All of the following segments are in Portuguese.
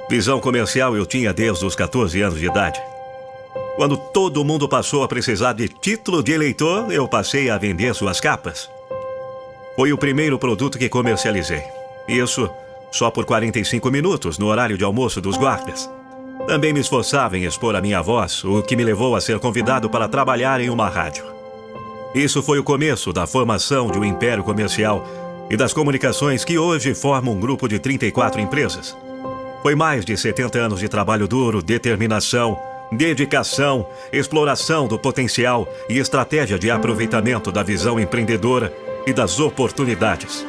Visão comercial eu tinha desde os 14 anos de idade. Quando todo mundo passou a precisar de título de eleitor, eu passei a vender suas capas. Foi o primeiro produto que comercializei. Isso só por 45 minutos, no horário de almoço dos guardas. Também me esforçava em expor a minha voz, o que me levou a ser convidado para trabalhar em uma rádio. Isso foi o começo da formação de um império comercial e das comunicações que hoje formam um grupo de 34 empresas. Foi mais de 70 anos de trabalho duro, determinação, dedicação, exploração do potencial e estratégia de aproveitamento da visão empreendedora e das oportunidades.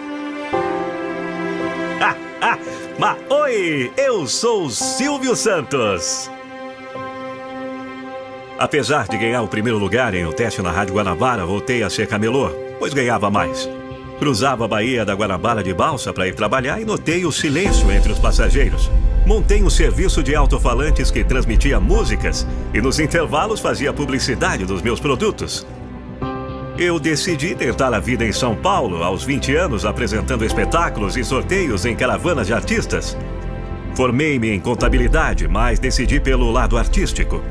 Oi! Eu sou o Silvio Santos! Apesar de ganhar o primeiro lugar em um teste na Rádio Guanabara, voltei a ser camelô, pois ganhava mais. Cruzava a Baía da Guanabara de balsa para ir trabalhar e notei o silêncio entre os passageiros. Montei um serviço de alto-falantes que transmitia músicas e nos intervalos fazia publicidade dos meus produtos. Eu decidi tentar a vida em São Paulo aos 20 anos, apresentando espetáculos e sorteios em caravanas de artistas. Formei-me em contabilidade, mas decidi pelo lado artístico.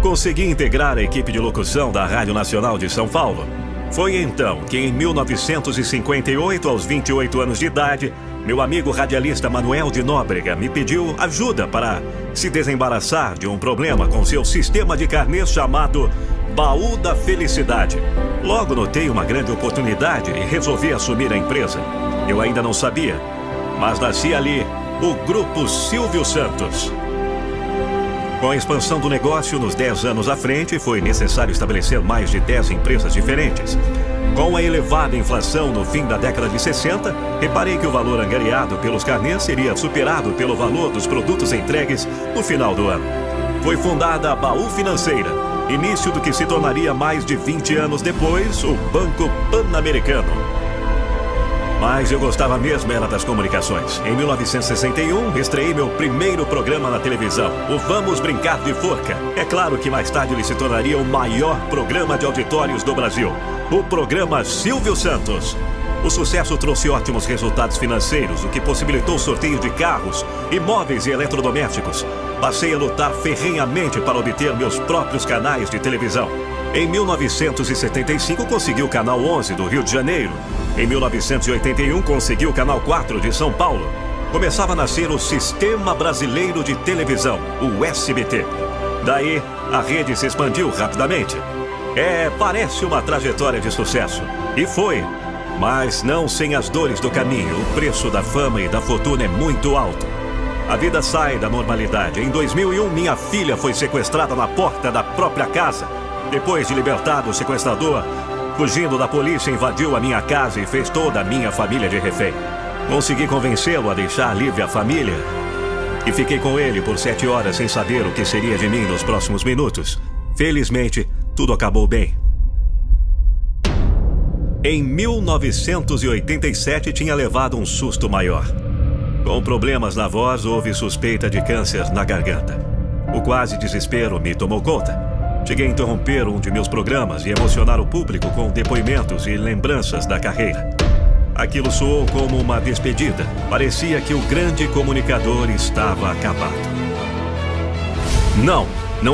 Consegui integrar a equipe de locução da Rádio Nacional de São Paulo. Foi então que, em 1958, aos 28 anos de idade, meu amigo radialista Manuel de Nóbrega me pediu ajuda para se desembaraçar de um problema com seu sistema de carnês chamado Baú da Felicidade. Logo notei uma grande oportunidade e resolvi assumir a empresa. Eu ainda não sabia, mas nascia ali o Grupo Silvio Santos. Com a expansão do negócio nos 10 anos à frente, foi necessário estabelecer mais de 10 empresas diferentes. Com a elevada inflação no fim da década de 60, reparei que o valor angariado pelos carnês seria superado pelo valor dos produtos entregues no final do ano. Foi fundada a Baú Financeira, início do que se tornaria mais de 20 anos depois o Banco Pan-Americano. Mas eu gostava mesmo era das comunicações. Em 1961, estreiei meu primeiro programa na televisão, o Vamos Brincar de Forca. É claro que mais tarde ele se tornaria o maior programa de auditórios do Brasil, o programa Silvio Santos. O sucesso trouxe ótimos resultados financeiros, o que possibilitou o sorteio de carros, imóveis e eletrodomésticos. Passei a lutar ferrenhamente para obter meus próprios canais de televisão. Em 1975, consegui o Canal 11 do Rio de Janeiro. Em 1981, consegui o Canal 4 de São Paulo. Começava a nascer o Sistema Brasileiro de Televisão, o SBT. Daí, a rede se expandiu rapidamente. Parece uma trajetória de sucesso. E foi. Mas não sem as dores do caminho. O preço da fama e da fortuna é muito alto. A vida sai da normalidade. Em 2001, minha filha foi sequestrada na porta da própria casa. Depois de libertado o sequestrador, fugindo da polícia, invadiu a minha casa e fez toda a minha família de refém. Consegui convencê-lo a deixar livre a família e fiquei com ele por 7 horas sem saber o que seria de mim nos próximos minutos. Felizmente, tudo acabou bem. Em 1987, tinha levado um susto maior. Com problemas na voz, houve suspeita de câncer na garganta. O quase desespero me tomou conta. Cheguei a interromper um de meus programas e emocionar o público com depoimentos e lembranças da carreira. Aquilo soou como uma despedida. Parecia que o grande comunicador estava acabado. Não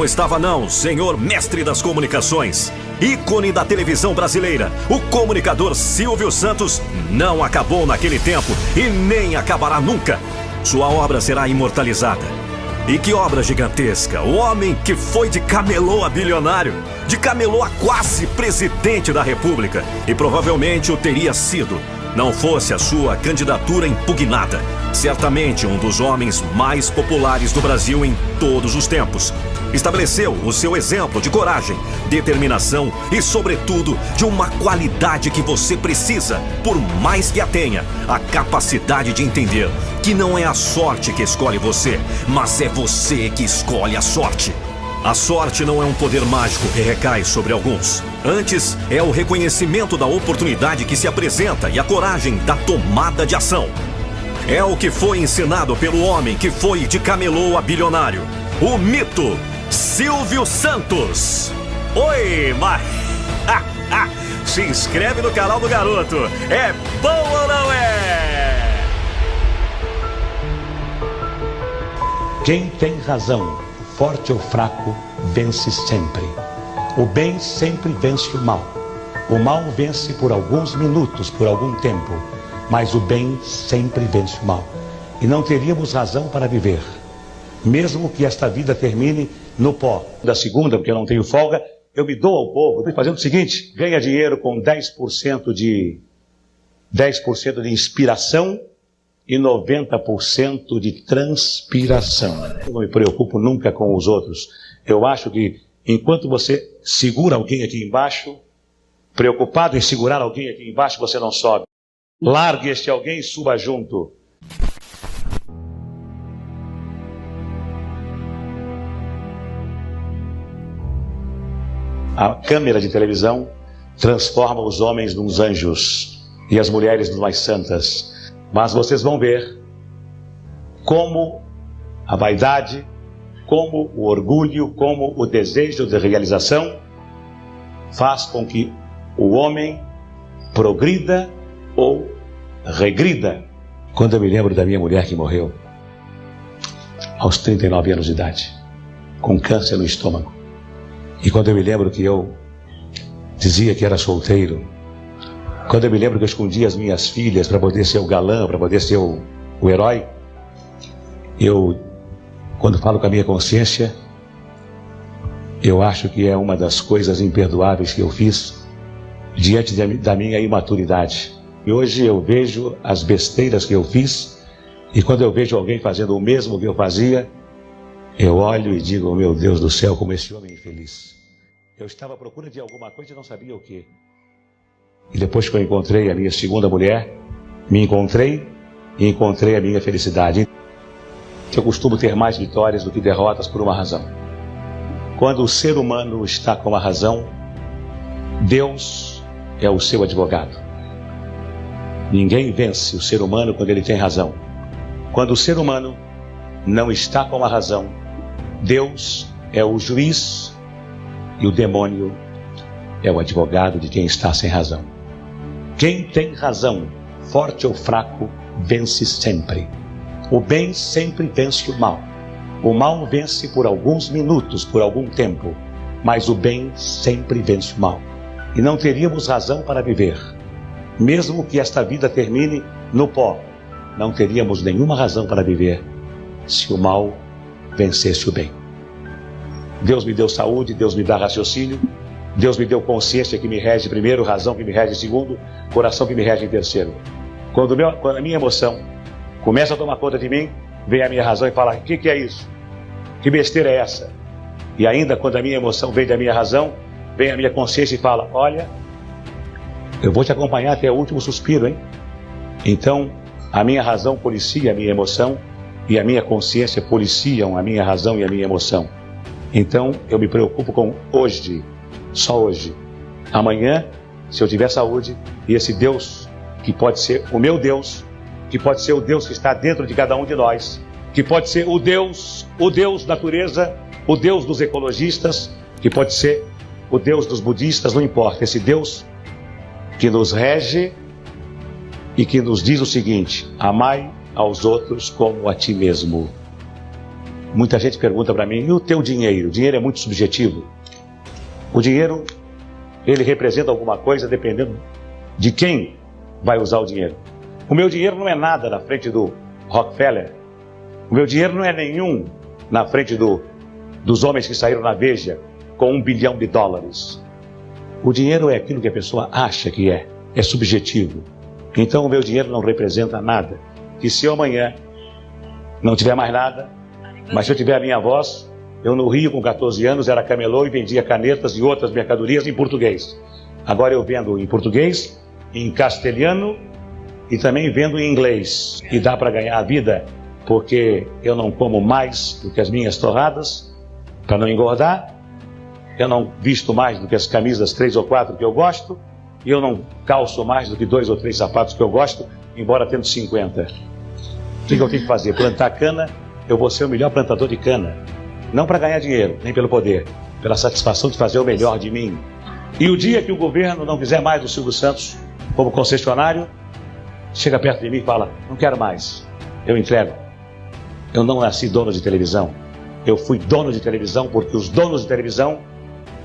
estava não, senhor mestre das comunicações. Ícone da televisão brasileira, o comunicador Silvio Santos não acabou naquele tempo e nem acabará nunca. Sua obra será imortalizada. E que obra gigantesca! O homem que foi de camelô a bilionário, de camelô a quase presidente da República, e provavelmente o teria sido, não fosse a sua candidatura impugnada. Certamente um dos homens mais populares do Brasil em todos os tempos. Estabeleceu o seu exemplo de coragem, determinação e, sobretudo, de uma qualidade que você precisa, por mais que a tenha, a capacidade de entender que não é a sorte que escolhe você, mas é você que escolhe a sorte. A sorte não é um poder mágico que recai sobre alguns. Antes, é o reconhecimento da oportunidade que se apresenta e a coragem da tomada de ação. É o que foi ensinado pelo homem que foi de camelô a bilionário. O mito Silvio Santos. Oi, mas... Se inscreve no canal do garoto. É bom ou não é? Quem tem razão, forte ou fraco, vence sempre. O bem sempre vence o mal. O mal vence por alguns minutos, por algum tempo, mas o bem sempre vence o mal. E não teríamos razão para viver, mesmo que esta vida termine no pó. Da segunda, porque eu não tenho folga, eu me dou ao povo, estou fazendo o seguinte: ganha dinheiro com 10% de inspiração e 90% de transpiração. Eu não me preocupo nunca com os outros. Eu acho que enquanto você segura alguém aqui embaixo, preocupado em segurar alguém aqui embaixo, você não sobe. Largue este alguém e suba junto. A câmera de televisão transforma os homens nos anjos e as mulheres nos mais santas. Mas vocês vão ver como a vaidade, como o orgulho, como o desejo de realização faz com que o homem progrida ou regrida. Quando eu me lembro da minha mulher que morreu aos 39 anos de idade, com câncer no estômago, e quando eu me lembro que eu dizia que era solteiro, quando eu me lembro que eu escondia as minhas filhas para poder ser o galã, para poder ser o herói, eu, quando falo com a minha consciência, eu acho que é uma das coisas imperdoáveis que eu fiz diante da minha imaturidade. E hoje eu vejo as besteiras que eu fiz, e quando eu vejo alguém fazendo o mesmo que eu fazia, eu olho e digo: oh, meu Deus do céu, como esse homem é infeliz. Eu estava à procura de alguma coisa e não sabia o que. E depois que eu encontrei a minha segunda mulher, me encontrei e encontrei a minha felicidade. Eu costumo ter mais vitórias do que derrotas por uma razão. Quando o ser humano está com a razão, Deus é o seu advogado. Ninguém vence o ser humano quando ele tem razão. Quando o ser humano não está com a razão, Deus é o juiz e o demônio é o advogado de quem está sem razão. Quem tem razão, forte ou fraco, vence sempre. O bem sempre vence o mal. O mal vence por alguns minutos, por algum tempo, mas o bem sempre vence o mal. E não teríamos razão para viver, mesmo que esta vida termine no pó. Não teríamos nenhuma razão para viver se o mal vencesse o bem. Deus me deu saúde, Deus me dá raciocínio, Deus me deu consciência que me rege primeiro, razão que me rege segundo, coração que me rege em terceiro. Quando a minha emoção começa a tomar conta de mim, vem a minha razão e fala: o que é isso? Que besteira é essa? E ainda quando a minha emoção vem da minha razão, vem a minha consciência e fala: olha, eu vou te acompanhar até o último suspiro, hein? Então, a minha razão policia a minha emoção e a minha consciência policiam a minha razão e a minha emoção. Então, eu me preocupo com hoje, só hoje. Amanhã, se eu tiver saúde, e esse Deus, que pode ser o meu Deus, que pode ser o Deus que está dentro de cada um de nós, que pode ser o Deus natureza, o Deus dos ecologistas, que pode ser o Deus dos budistas, não importa. Esse Deus que nos rege e que nos diz o seguinte: amai aos outros como a ti mesmo. Muita gente pergunta para mim: e o teu dinheiro? O dinheiro é muito subjetivo. O dinheiro, ele representa alguma coisa dependendo de quem vai usar o dinheiro. O meu dinheiro não é nada na frente do Rockefeller. O meu dinheiro não é nenhum na frente dos homens que saíram na Veja com $1 bilhão. O dinheiro é aquilo que a pessoa acha que é subjetivo. Então o meu dinheiro não representa nada. E se eu amanhã não tiver mais nada, mas se eu tiver a minha voz, eu no Rio com 14 anos era camelô e vendia canetas e outras mercadorias em português. Agora eu vendo em português, em castelhano e também vendo em inglês. E dá para ganhar a vida, porque eu não como mais do que as minhas torradas, para não engordar. Eu não visto mais do que as camisas 3 ou 4 que eu gosto. E eu não calço mais do que 2 ou 3 sapatos que eu gosto, embora tendo 50. O que eu tenho que fazer? Plantar cana. Eu vou ser o melhor plantador de cana. Não para ganhar dinheiro, nem pelo poder. Pela satisfação de fazer o melhor de mim. E o dia que o governo não quiser mais do Silvio Santos como concessionário, chega perto de mim e fala: não quero mais, eu entrego. Eu não nasci dono de televisão. Eu fui dono de televisão porque os donos de televisão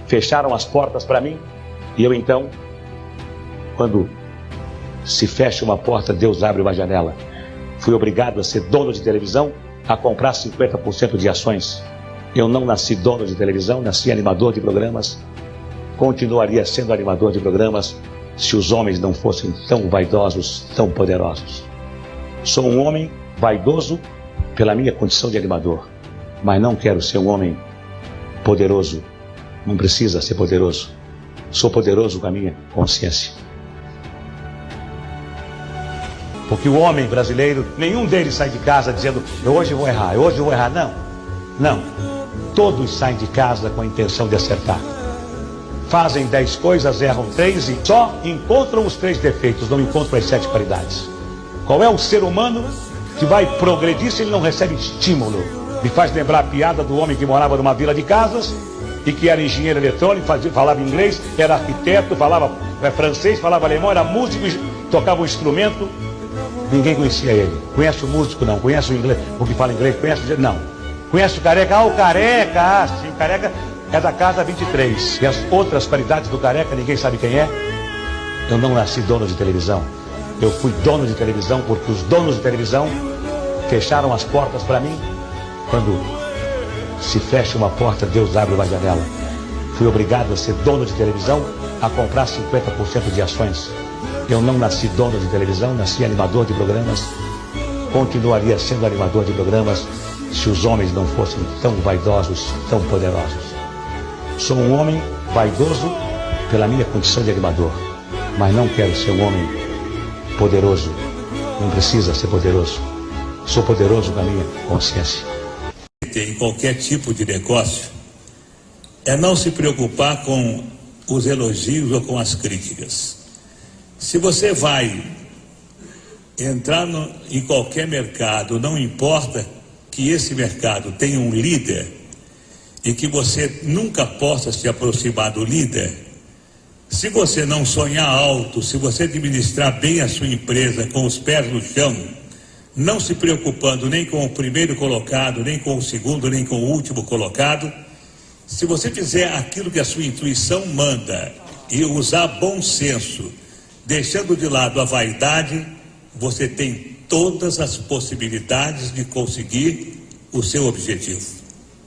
fecharam as portas para mim. E eu então, quando se fecha uma porta, Deus abre uma janela. Fui obrigado a ser dono de televisão, a comprar 50% de ações. Eu não nasci dono de televisão, nasci animador de programas. Continuaria sendo animador de programas se os homens não fossem tão vaidosos, tão poderosos. Sou um homem vaidoso pela minha condição de animador, mas não quero ser um homem poderoso. Não precisa ser poderoso. Sou poderoso com a minha consciência. Porque o homem brasileiro, nenhum deles sai de casa dizendo: eu hoje vou errar, eu hoje vou errar. Não, não. Todos saem de casa com a intenção de acertar. Fazem 10 coisas, erram 3 e só encontram os 3 defeitos, não encontram as 7 qualidades. Qual é o ser humano que vai progredir se ele não recebe estímulo? Me faz lembrar a piada do homem que morava numa vila de casas e que era engenheiro eletrônico, falava inglês, era arquiteto, falava francês, falava alemão, era músico, tocava um instrumento. Ninguém conhecia ele. Conhece o músico? Não. Conhece o inglês? O que fala inglês? Conhece? Não. Conhece o careca? Ah, o careca! Ah, sim, o careca é da casa 23. E as outras qualidades do careca, ninguém sabe quem é. Eu não nasci dono de televisão. Eu fui dono de televisão porque os donos de televisão fecharam as portas para mim. Quando se fecha uma porta, Deus abre uma janela. Fui obrigado a ser dono de televisão, a comprar 50% de ações. Eu não nasci dono de televisão, nasci animador de programas. Continuaria sendo animador de programas se os homens não fossem tão vaidosos, tão poderosos. Sou um homem vaidoso pela minha condição de animador, mas não quero ser um homem poderoso. Não precisa ser poderoso. Sou poderoso com a minha consciência. Em qualquer tipo de negócio é não se preocupar com os elogios ou com as críticas. Se você vai entrar em qualquer mercado, não importa que esse mercado tenha um líder e que você nunca possa se aproximar do líder, se você não sonhar alto, se você administrar bem a sua empresa com os pés no chão, não se preocupando nem com o primeiro colocado, nem com o segundo, nem com o último colocado, se você fizer aquilo que a sua intuição manda e usar bom senso, deixando de lado a vaidade, você tem todas as possibilidades de conseguir o seu objetivo.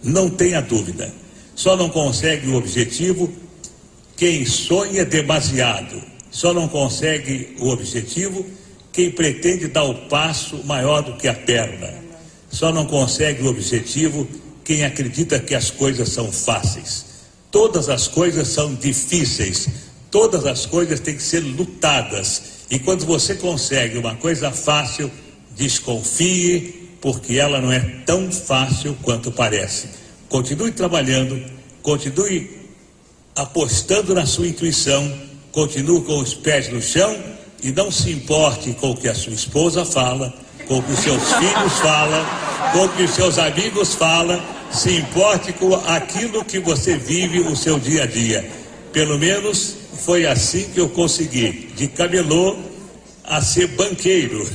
Não tenha dúvida. Só não consegue o objetivo quem sonha demasiado. Só não consegue o objetivo quem pretende dar o passo maior do que a perna. Só não consegue o objetivo quem acredita que as coisas são fáceis. Todas as coisas são difíceis. Todas as coisas têm que ser lutadas. E quando você consegue uma coisa fácil, desconfie, porque ela não é tão fácil quanto parece. Continue trabalhando, continue apostando na sua intuição, continue com os pés no chão e não se importe com o que a sua esposa fala, com o que os seus filhos falam, com o que os seus amigos falam. Se importe com aquilo que você vive o seu dia a dia. Pelo menos foi assim que eu consegui, de camelô a ser banqueiro.